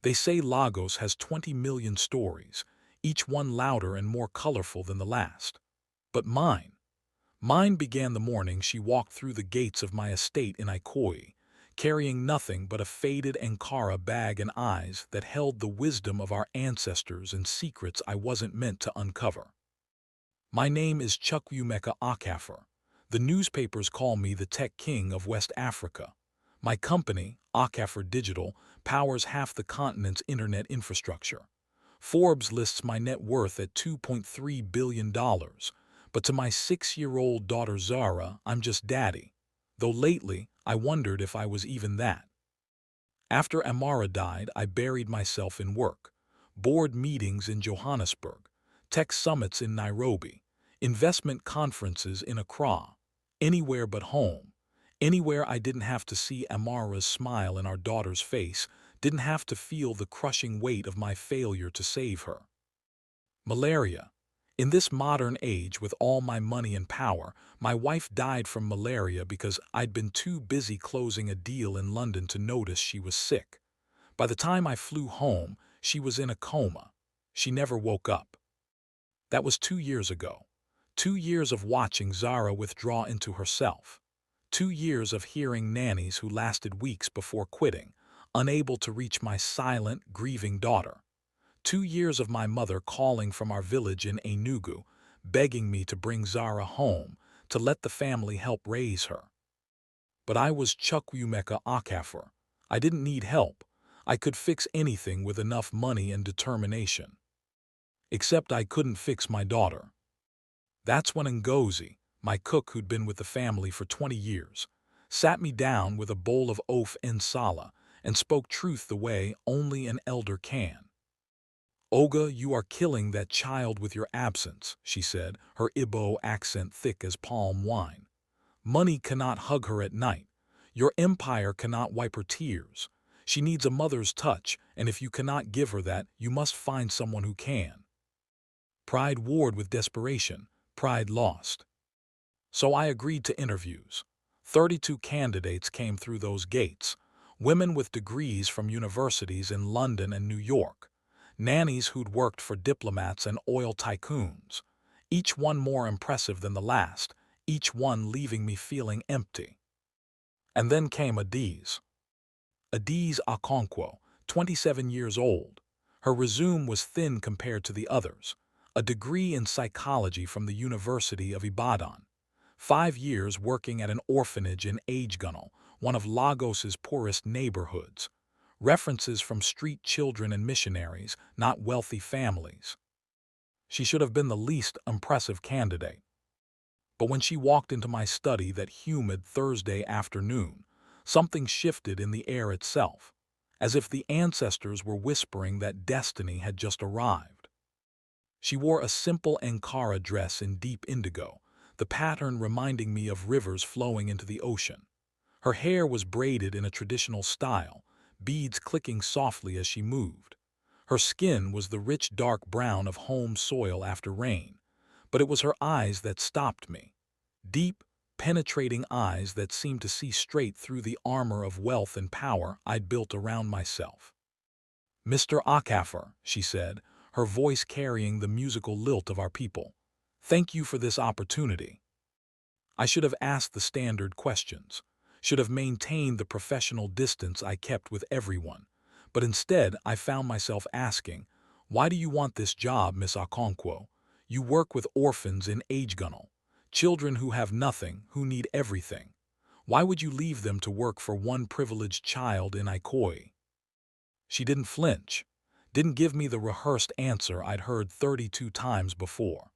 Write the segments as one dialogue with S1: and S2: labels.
S1: They say Lagos has 20 million stories, each one louder and more colorful than the last. But mine began the morning she walked through the gates of my estate in Ikoyi, carrying nothing but a faded Ankara bag and eyes that held the wisdom of our ancestors and secrets I wasn't meant to uncover. My name is Chukwuemeka Okafor. The newspapers call me the tech king of West Africa. My company, Okafor Digital, powers half the continent's internet infrastructure. Forbes lists my net worth at $2.3 billion, but to my 6-year-old daughter Zara, I'm just daddy, though lately I wondered if I was even that. After Amara died, I buried myself in work. Board meetings in Johannesburg, tech summits in Nairobi, investment conferences in Accra, anywhere but home, anywhere I didn't have to see Amara's smile in our daughter's face, didn't have to feel the crushing weight of my failure to save her. Malaria. In this modern age, with all my money and power, my wife died from malaria because I'd been too busy closing a deal in London to notice she was sick. By the time I flew home, she was in a coma. She never woke up. That was 2 years ago. 2 years of watching Zara withdraw into herself. 2 years of hearing nannies who lasted weeks before quitting, unable to reach my silent, grieving daughter. 2 years of my mother calling from our village in Enugu, begging me to bring Zara home, to let the family help raise her. But I was Chukwuemeka Okafor. I didn't need help. I could fix anything with enough money and determination. Except I couldn't fix my daughter. That's when Ngozi, my cook who'd been with the family for 20 years, sat me down with a bowl of ofe nsala and spoke truth the way only an elder can. "Oga, you are killing that child with your absence," she said, her Igbo accent thick as palm wine. "Money cannot hug her at night. Your empire cannot wipe her tears. She needs a mother's touch, and if you cannot give her that, you must find someone who can." Pride warred with desperation. Pride lost. So I agreed to interviews. 32 candidates came through those gates, women with degrees from universities in London and New York. Nannies who'd worked for diplomats and oil tycoons, each one more impressive than the last, each one leaving me feeling empty. And then came Adiz Okonkwo, 27 years old. Her resume was thin compared to the others. A degree in psychology from the University of Ibadan. 5 years working at an orphanage in Ajegunle, one of Lagos's poorest neighborhoods. References from street children and missionaries, not wealthy families. She should have been the least impressive candidate. But when she walked into my study that humid Thursday afternoon, something shifted in the air itself, as if the ancestors were whispering that destiny had just arrived. She wore a simple Ankara dress in deep indigo, the pattern reminding me of rivers flowing into the ocean. Her hair was braided in a traditional style, beads clicking softly as she moved. Her skin was the rich dark brown of home soil after rain, but it was her eyes that stopped me. Deep, penetrating eyes that seemed to see straight through the armor of wealth and power I'd built around myself. "Mr. Okafor," she said, her voice carrying the musical lilt of our people, "thank you for this opportunity." I should have asked the standard questions, should have maintained the professional distance I kept with everyone, but instead I found myself asking, "Why do you want this job, Miss Okonkwo? You work with orphans in Ajegunle, children who have nothing, who need everything. Why would you leave them to work for one privileged child in Ikoyi?" She didn't flinch, didn't give me the rehearsed answer I'd heard 32 times before.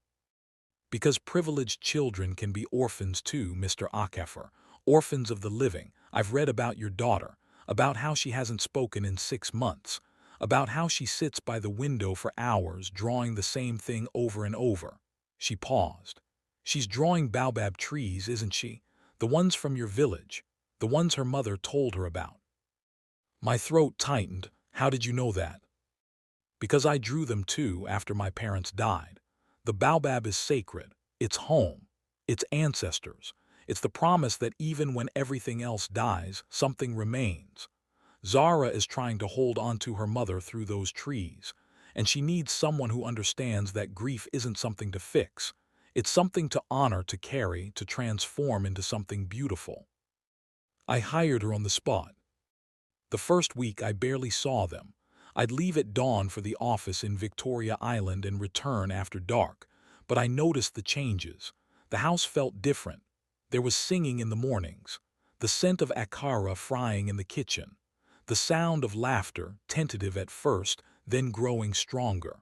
S1: "Because privileged children can be orphans too, Mr. Okafor. Orphans of the living. I've read about your daughter, about how she hasn't spoken in 6 months, about how she sits by the window for hours drawing the same thing over and over." She paused. "She's drawing baobab trees, isn't she? The ones from your village, the ones her mother told her about." My throat tightened. "How did you know that?" "Because I drew them too after my parents died. The baobab is sacred. It's home. It's ancestors. It's the promise that even when everything else dies, something remains. Zara is trying to hold on to her mother through those trees, and she needs someone who understands that grief isn't something to fix. It's something to honor, to carry, to transform into something beautiful. I hired her on the spot. The first week I barely saw them. I'd leave at dawn for the office in Victoria Island and return after dark, but I noticed the changes. The house felt different. There was singing in the mornings, the scent of akara frying in the kitchen, the sound of laughter, tentative at first, then growing stronger.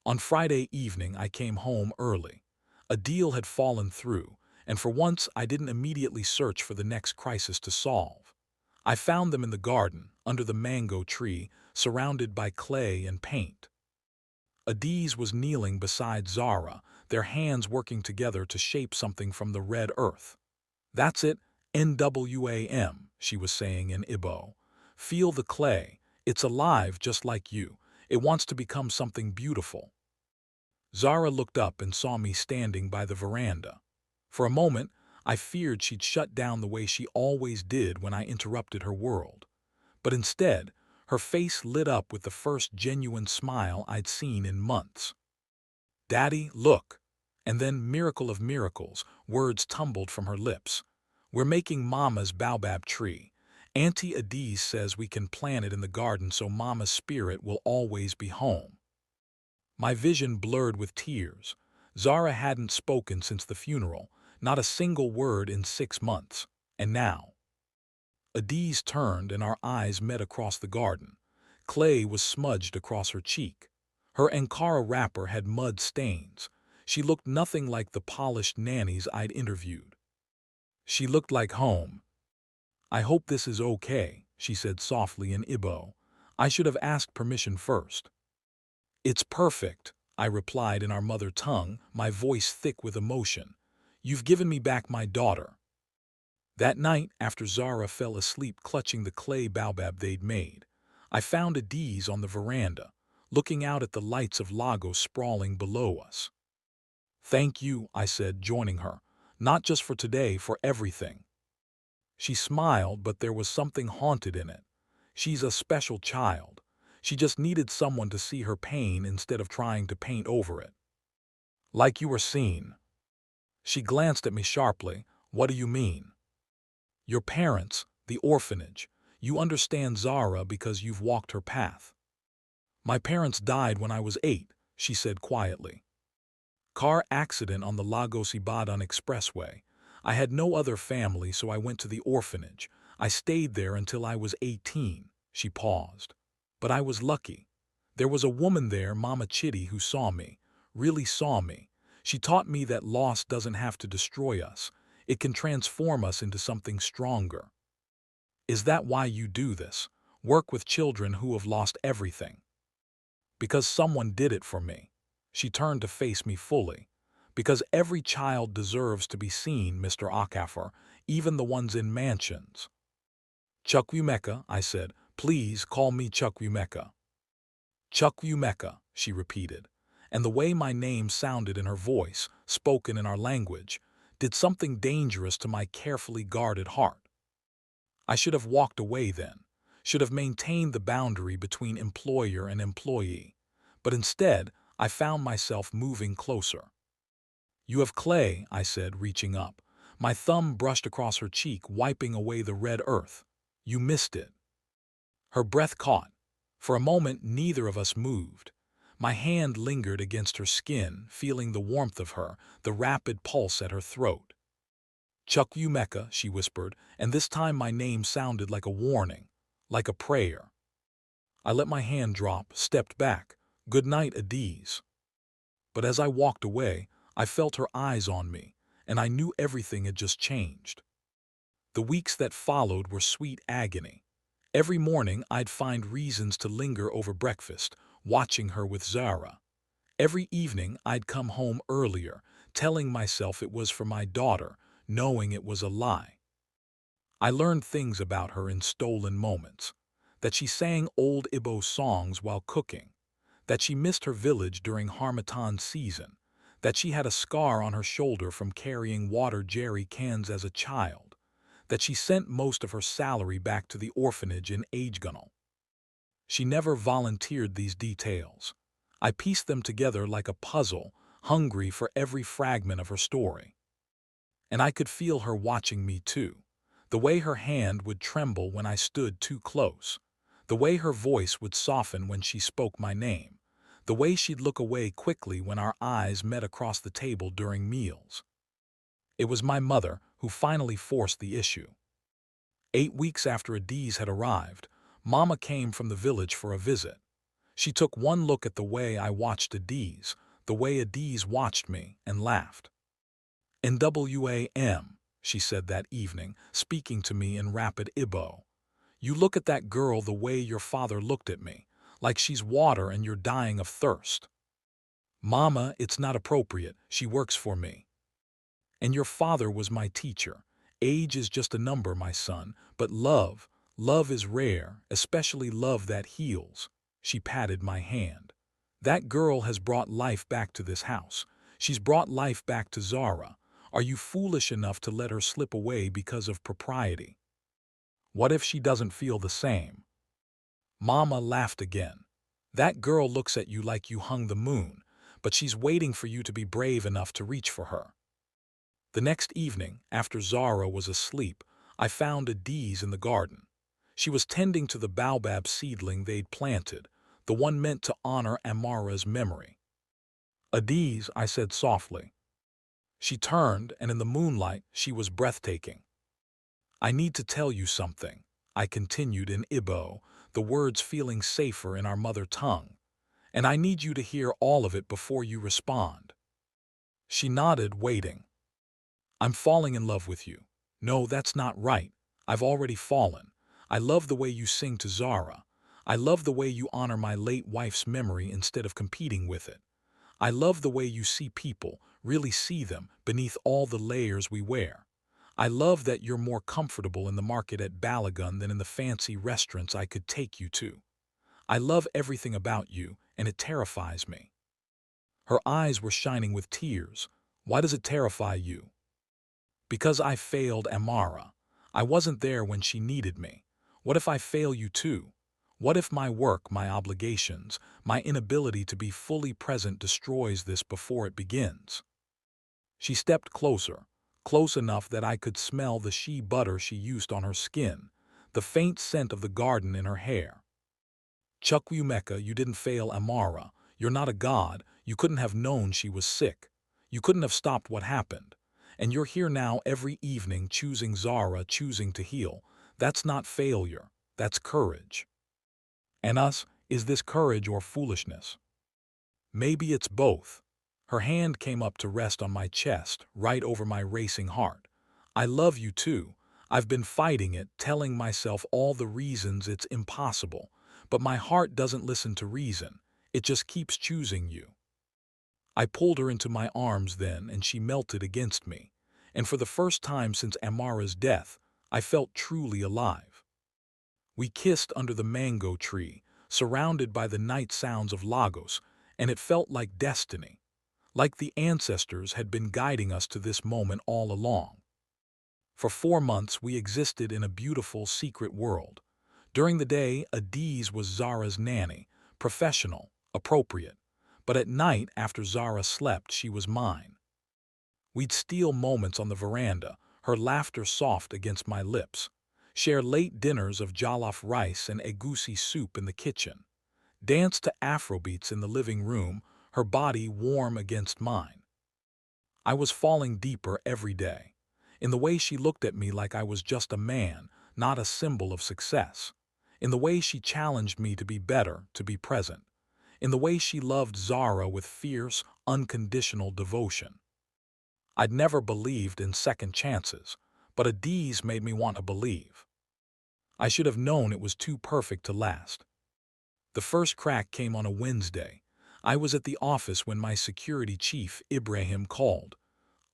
S1: On Friday evening I came home early. A deal had fallen through, and for once I didn't immediately search for the next crisis to solve. I found them in the garden, under the mango tree, surrounded by clay and paint. Adiz was kneeling beside Zara, their hands working together to shape something from the red earth. "That's it, NWAM," she was saying in Igbo. "Feel the clay. It's alive just like you. It wants to become something beautiful." Zara looked up and saw me standing by the veranda. For a moment, I feared she'd shut down the way she always did when I interrupted her world. But instead, her face lit up with the first genuine smile I'd seen in months. "Daddy, look." And then, miracle of miracles, words tumbled from her lips. "We're making Mama's baobab tree. Auntie Adiz says we can plant it in the garden so Mama's spirit will always be home." My vision blurred with tears. Zara hadn't spoken since the funeral, not a single word in 6 months. And now Adiz turned and our eyes met across the garden. Clay was smudged across her cheek. Her Ankara wrapper had mud stains. She looked nothing like the polished nannies I'd interviewed. She looked like home. "I hope this is okay," she said softly in Igbo. "I should have asked permission first." "It's perfect," I replied in our mother tongue, my voice thick with emotion. "You've given me back my daughter." That night, after Zara fell asleep clutching the clay baobab they'd made, I found Adiz on the veranda, looking out at the lights of Lagos sprawling below us. "Thank you," I said, joining her. "Not just for today, for everything." She smiled, but there was something haunted in it. She's a special child. She just needed someone to see her pain instead of trying to paint over it. "Like you were seen." She glanced at me sharply. "What do you mean?" "Your parents, the orphanage. You understand Zara because you've walked her path." "My parents died when I was 8, she said quietly. "Car accident on the Lagos-Ibadan expressway. I had no other family, so I went to the orphanage. I stayed there until I was 18, she paused. "But I was lucky. There was a woman there, Mama Chitty, who saw me, really saw me. She taught me that loss doesn't have to destroy us. It can transform us into something stronger." "Is that why you do this? Work with children who have lost everything?" "Because someone did it for me." She turned to face me fully. "Because every child deserves to be seen, Mr. Okafor, even the ones in mansions." "Chukwumeka," I said. "Please call me Chukwumeka." "Chukwumeka," she repeated, and the way my name sounded in her voice, spoken in our language, did something dangerous to my carefully guarded heart. I should have walked away then, should have maintained the boundary between employer and employee, but instead I found myself moving closer. "You have clay," I said, reaching up. My thumb brushed across her cheek, wiping away the red earth. "You missed it." Her breath caught. For a moment, neither of us moved. My hand lingered against her skin, feeling the warmth of her, the rapid pulse at her throat. "Chukwumeka," she whispered, and this time my name sounded like a warning, like a prayer. I let my hand drop, stepped back. "Good night, Adiz." But as I walked away, I felt her eyes on me, and I knew everything had just changed. The weeks that followed were sweet agony. Every morning I'd find reasons to linger over breakfast, watching her with Zara. Every evening I'd come home earlier, telling myself it was for my daughter, knowing it was a lie. I learned things about her in stolen moments. That she sang old Igbo songs while cooking. That she missed her village during Harmattan season. That she had a scar on her shoulder from carrying water jerry cans as a child. that she sent most of her salary back to the orphanage in Agegunal. She never volunteered these details. I pieced them together like a puzzle, hungry for every fragment of her story. And I could feel her watching me too. The way her hand would tremble when I stood too close. The way her voice would soften when she spoke my name. The way she'd look away quickly when our eyes met across the table during meals. It was my mother who finally forced the issue. 8 weeks after Adiz had arrived, Mama came from the village for a visit. She took one look at the way I watched Adiz, the way Adiz watched me, and laughed. "NWAM," she said that evening, speaking to me in rapid Igbo. "You look at that girl the way your father looked at me, like she's water and you're dying of thirst. Mama, it's not appropriate, she works for me. And your father was my teacher. Age is just a number, my son, but love is rare, especially love that heals." She patted my hand. "That girl has brought life back to this house. She's brought life back to Zara. Are you foolish enough to let her slip away because of propriety? What if she doesn't feel the same?" Mama laughed again. "That girl looks at you like you hung the moon, but she's waiting for you to be brave enough to reach for her." The next evening, after Zara was asleep, I found Adiz in the garden. She was tending to the baobab seedling they'd planted, the one meant to honor Amara's memory. "Adiz," I said softly. She turned, and in the moonlight, she was breathtaking. "I need to tell you something," I continued in Igbo, the words feeling safer in our mother tongue. "And I need you to hear all of it before you respond." She nodded, waiting. "I'm falling in love with you." "No, that's not right. I've already fallen. I love the way you sing to Zara. I love the way you honor my late wife's memory instead of competing with it. I love the way you see people, really see them, beneath all the layers we wear. I love that you're more comfortable in the market at Balagun than in the fancy restaurants I could take you to. I love everything about you, and it terrifies me." Her eyes were shining with tears. "Why does it terrify you?" "Because I failed Amara. I wasn't there when she needed me. What if I fail you too? What if my work, my obligations, my inability to be fully present destroys this before it begins?" She stepped closer, close enough that I could smell the shea butter she used on her skin, the faint scent of the garden in her hair. "Chukwumeka, you didn't fail Amara. You're not a god. You couldn't have known she was sick. You couldn't have stopped what happened. And you're here now every evening choosing Zara, choosing to heal. That's not failure. That's courage. And us, is this courage or foolishness? Maybe it's both." Her hand came up to rest on my chest, right over my racing heart. "I love you too. I've been fighting it, telling myself all the reasons it's impossible. But my heart doesn't listen to reason. It just keeps choosing you." I pulled her into my arms then, and she melted against me. And for the first time since Amara's death, I felt truly alive. We kissed under the mango tree, surrounded by the night sounds of Lagos, and it felt like destiny, like the ancestors had been guiding us to this moment all along. For 4 months we existed in a beautiful secret world. During the day, Adiz was Zara's nanny, professional, appropriate. But at night, after Zara slept, she was mine. We'd steal moments on the veranda, her laughter soft against my lips, share late dinners of jollof rice and egusi soup in the kitchen, dance to Afrobeats in the living room, her body warm against mine. I was falling deeper every day, in the way she looked at me like I was just a man, not a symbol of success, in the way she challenged me to be better, to be present, in the way she loved Zara with fierce, unconditional devotion. I'd never believed in second chances, but Adiz made me want to believe. I should have known it was too perfect to last. The first crack came on a Wednesday. I was at the office when my security chief, Ibrahim, called.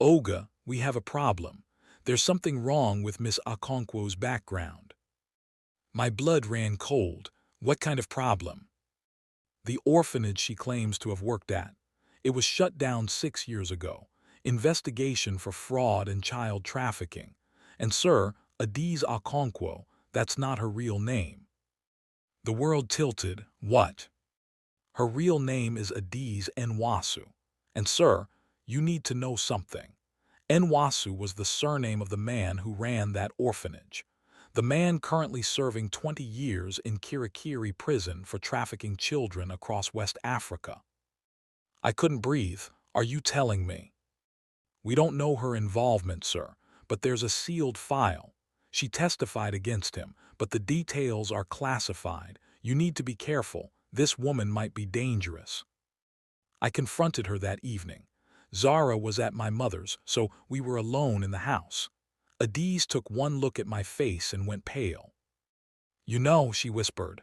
S1: "Oga, we have a problem. There's something wrong with Miss Okonkwo's background." My blood ran cold. "What kind of problem?" "The orphanage she claims to have worked at. It was shut down 6 years ago. Investigation for fraud and child trafficking. And sir, Adiz Okonkwo, that's not her real name. The world tilted. What? Her real name is Adiz Nwasu. And sir, you need to know something. Nwasu was the surname of the man who ran that orphanage. The man currently serving 20 years in Kirikiri prison for trafficking children across West Africa. I couldn't breathe. Are you telling me? We don't know her involvement, sir, but there's a sealed file. She testified against him, but the details are classified. You need to be careful. This woman might be dangerous. I confronted her that evening. Zara was at my mother's, so we were alone in the house. Adiz took one look at my face and went pale. You know, she whispered.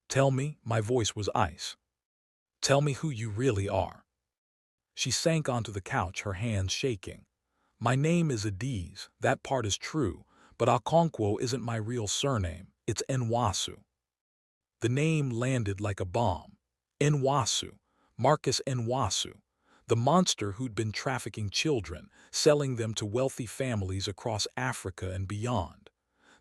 S1: Tell me, my voice was ice. Tell me who you really are. She sank onto the couch, her hands shaking. My name is Adiz, that part is true, but Okonkwo isn't my real surname, it's Nwasu. The name landed like a bomb. Nwasu, Marcus Nwasu, the monster who'd been trafficking children, selling them to wealthy families across Africa and beyond.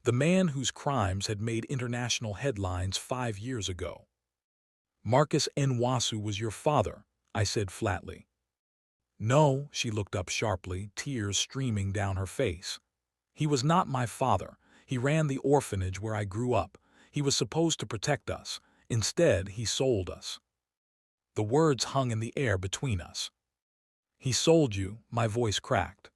S1: The man whose crimes had made international headlines 5 years ago. Marcus Nwasu was your father, I said flatly. No, she looked up sharply, tears streaming down her face. He was not my father. He ran the orphanage where I grew up. He was supposed to protect us. Instead, he sold us. The words hung in the air between us. He sold you, my voice cracked.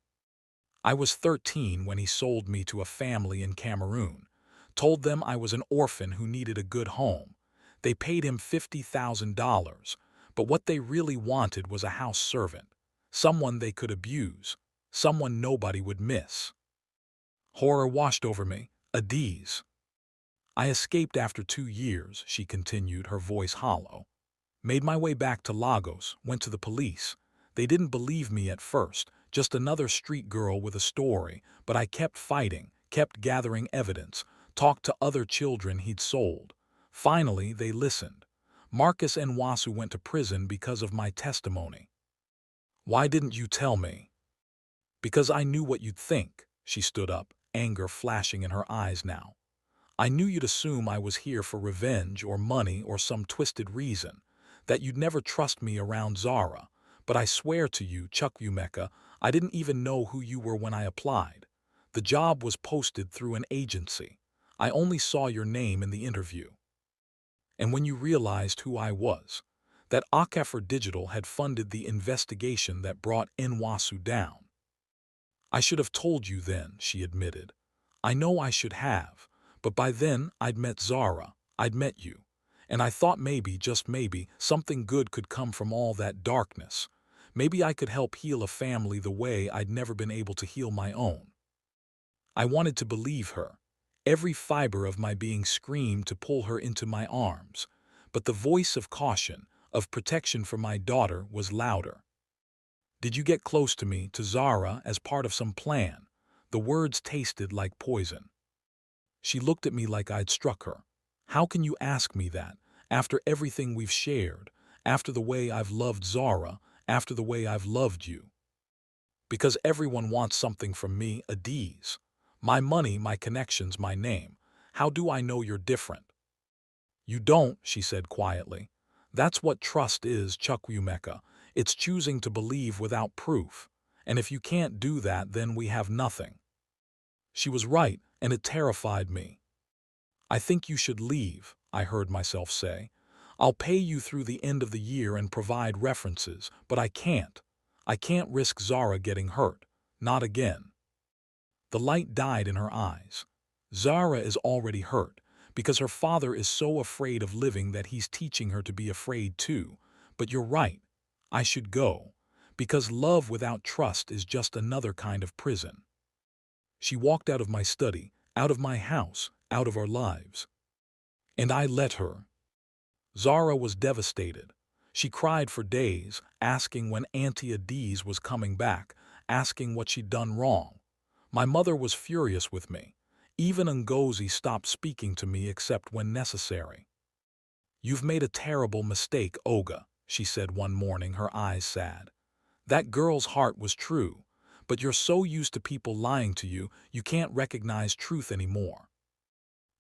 S1: I was 13 when he sold me to a family in Cameroon, told them I was an orphan who needed a good home. They paid him $50,000, but what they really wanted was a house servant, someone they could abuse, someone nobody would miss. Horror washed over me. Adiz. I escaped after 2 years, she continued, her voice hollow. Made my way back to Lagos, went to the police. They didn't believe me at first, just another street girl with a story, but I kept fighting, kept gathering evidence, talked to other children he'd sold. Finally, they listened. Marcus Nwasu went to prison because of my testimony. Why didn't you tell me? Because I knew what you'd think. She stood up, anger flashing in her eyes now. I knew you'd assume I was here for revenge or money or some twisted reason, that you'd never trust me around Zara. But I swear to you, Chukwumeka, I didn't even know who you were when I applied. The job was posted through an agency. I only saw your name in the interview. And when you realized who I was, that Okafor Digital had funded the investigation that brought Nwasu down. I should have told you then, she admitted. I know I should have, but by then I'd met Zara, I'd met you, and I thought maybe, just maybe, something good could come from all that darkness. Maybe I could help heal a family the way I'd never been able to heal my own. I wanted to believe her. Every fiber of my being screamed to pull her into my arms, but the voice of caution, of protection for my daughter, was louder. Did you get close to me, to Zara, as part of some plan? The words tasted like poison. She looked at me like I'd struck her. How can you ask me that, after everything we've shared, after the way I've loved Zara, after the way I've loved you? Because everyone wants something from me, Adiz. My money, my connections, my name. How do I know you're different? You don't, she said quietly. That's what trust is, Chukwumeka. It's choosing to believe without proof. And if you can't do that, then we have nothing. She was right, and it terrified me. I think you should leave, I heard myself say. I'll pay you through the end of the year and provide references, but I can't. I can't risk Zara getting hurt. Not again. The light died in her eyes. Zara is already hurt, because her father is so afraid of living that he's teaching her to be afraid too. But you're right. I should go, because love without trust is just another kind of prison. She walked out of my study, out of my house, out of our lives. And I let her. Zara was devastated. She cried for days, asking when Auntie Adiz was coming back, asking what she'd done wrong. My mother was furious with me. Even Ngozi stopped speaking to me except when necessary. You've made a terrible mistake, Oga, she said one morning, her eyes sad. That girl's heart was true, but you're so used to people lying to you, you can't recognize truth anymore.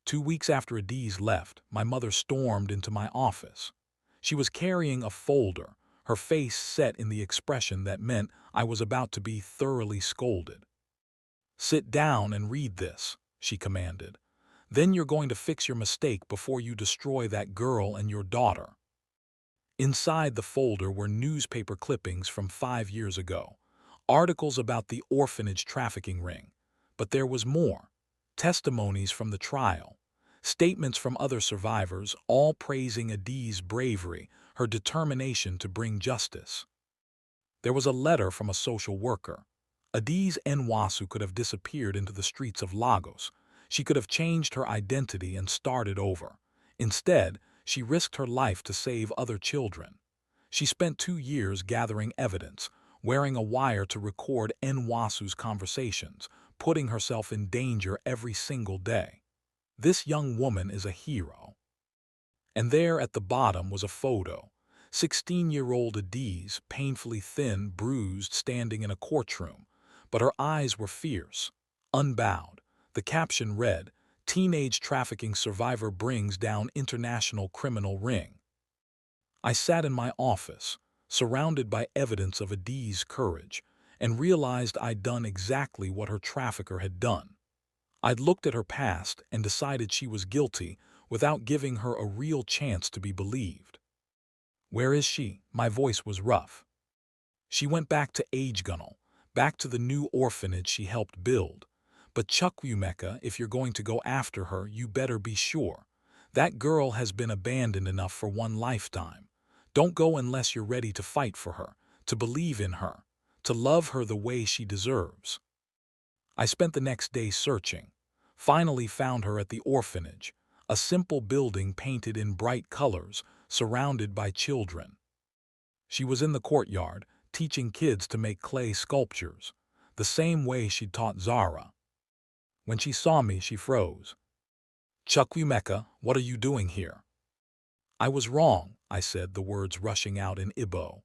S1: 2 weeks after Adiz left, my mother stormed into my office. She was carrying a folder, her face set in the expression that meant I was about to be thoroughly scolded. "Sit down and read this," she commanded. "Then you're going to fix your mistake before you destroy that girl and your daughter." Inside the folder were newspaper clippings from 5 years ago, articles about the orphanage trafficking ring. But there was more. Testimonies from the trial, statements from other survivors, all praising Adiz's bravery, her determination to bring justice. There was a letter from a social worker. Adiz Nwasu could have disappeared into the streets of Lagos. She could have changed her identity and started over. Instead, she risked her life to save other children. She spent 2 years gathering evidence, wearing a wire to record Nwasu's conversations, putting herself in danger every single day. This young woman is a hero. And there at the bottom was a photo. 16-year-old Adiz, painfully thin, bruised, standing in a courtroom. But her eyes were fierce, unbowed. The caption read, "Teenage trafficking survivor brings down international criminal ring." I sat in my office, surrounded by evidence of Adiz's courage, and realized I'd done exactly what her trafficker had done. I'd looked at her past and decided she was guilty without giving her a real chance to be believed. "Where is she?" My voice was rough. "She went back to Agegunal, back to the new orphanage she helped build. But Chukwumeka, if you're going to go after her, you better be sure. That girl has been abandoned enough for one lifetime. Don't go unless you're ready to fight for her, to believe in her, to love her the way she deserves." I spent the next day searching. Finally found her at the orphanage, a simple building painted in bright colors, surrounded by children. She was in the courtyard, teaching kids to make clay sculptures, the same way she'd taught Zara. When she saw me, she froze. "Chukwumeka, what are you doing here?" "I was wrong," I said, the words rushing out in Igbo.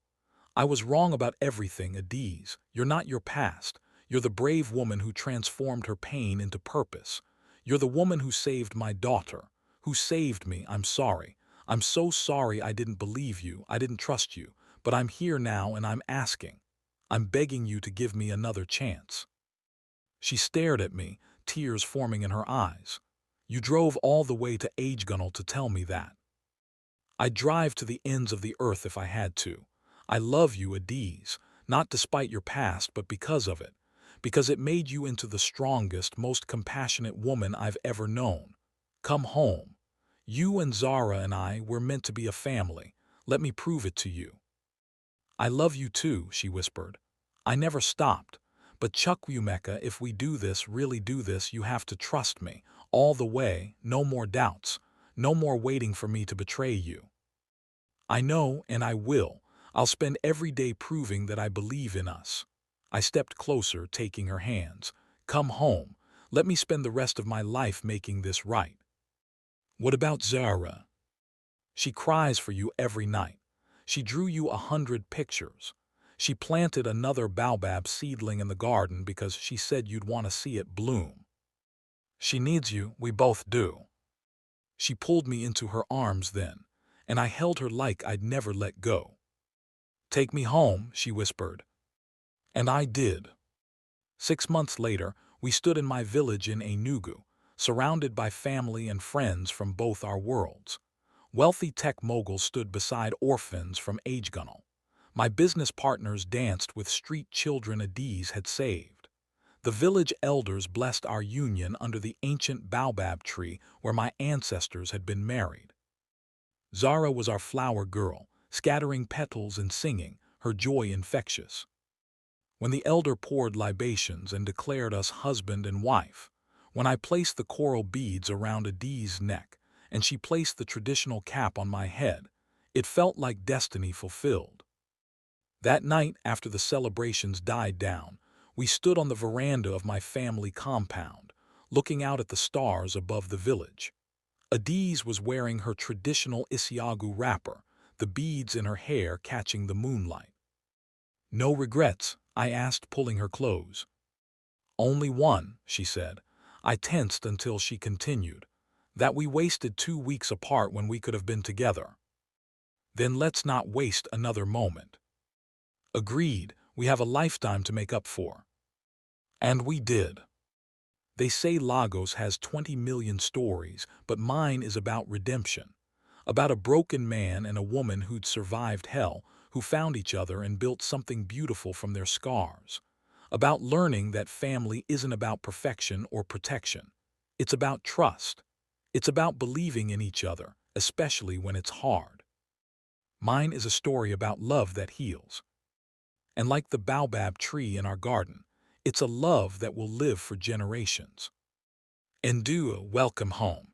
S1: "I was wrong about everything, Adiz. You're not your past. You're the brave woman who transformed her pain into purpose. You're the woman who saved my daughter, who saved me. I'm sorry. I'm so sorry I didn't believe you, I didn't trust you, but I'm here now and I'm asking. I'm begging you to give me another chance." She stared at me, tears forming in her eyes. "You drove all the way to Agegunal to tell me that." "I'd drive to the ends of the earth if I had to. I love you, Adiz, not despite your past, but because of it. Because it made you into the strongest, most compassionate woman I've ever known. Come home. You and Zara and I, we're meant to be a family. Let me prove it to you." "I love you too," she whispered. I never stopped. "But Chukwumeka, if we do this, really do this, you have to trust me, all the way, no more doubts, no more waiting for me to betray you." "I know, and I will. I'll spend every day proving that I believe in us." I stepped closer, taking her hands. "Come home. Let me spend the rest of my life making this right." "What about Zara?" "She cries for you every night. She drew you 100 pictures. She planted another baobab seedling in the garden because she said you'd want to see it bloom. She needs you, we both do." She pulled me into her arms then, and I held her like I'd never let go. "Take me home," she whispered. And I did. 6 months later, we stood in my village in Enugu, surrounded by family and friends from both our worlds. Wealthy tech moguls stood beside orphans from Agegunal. My business partners danced with street children Adiz had saved. The village elders blessed our union under the ancient baobab tree where my ancestors had been married. Zara was our flower girl, scattering petals and singing, her joy infectious. When the elder poured libations and declared us husband and wife, when I placed the coral beads around Adiz's neck, and she placed the traditional cap on my head, it felt like destiny fulfilled. That night, after the celebrations died down, we stood on the veranda of my family compound, looking out at the stars above the village. Adiz was wearing her traditional Isiagu wrapper, the beads in her hair catching the moonlight. "No regrets," I asked, pulling her close. Only one, she said. I tensed until she continued. That we wasted 2 weeks apart when we could have been together. Then let's not waste another moment. Agreed, we have a lifetime to make up for. And we did. They say Lagos has 20 million stories, but mine is about redemption. About a broken man and a woman who'd survived hell, who found each other and built something beautiful from their scars. About learning that family isn't about perfection or protection. It's about trust. It's about believing in each other, especially when it's hard. Mine is a story about love that heals. And like the baobab tree in our garden, it's a love that will live for generations. Ndua, welcome home.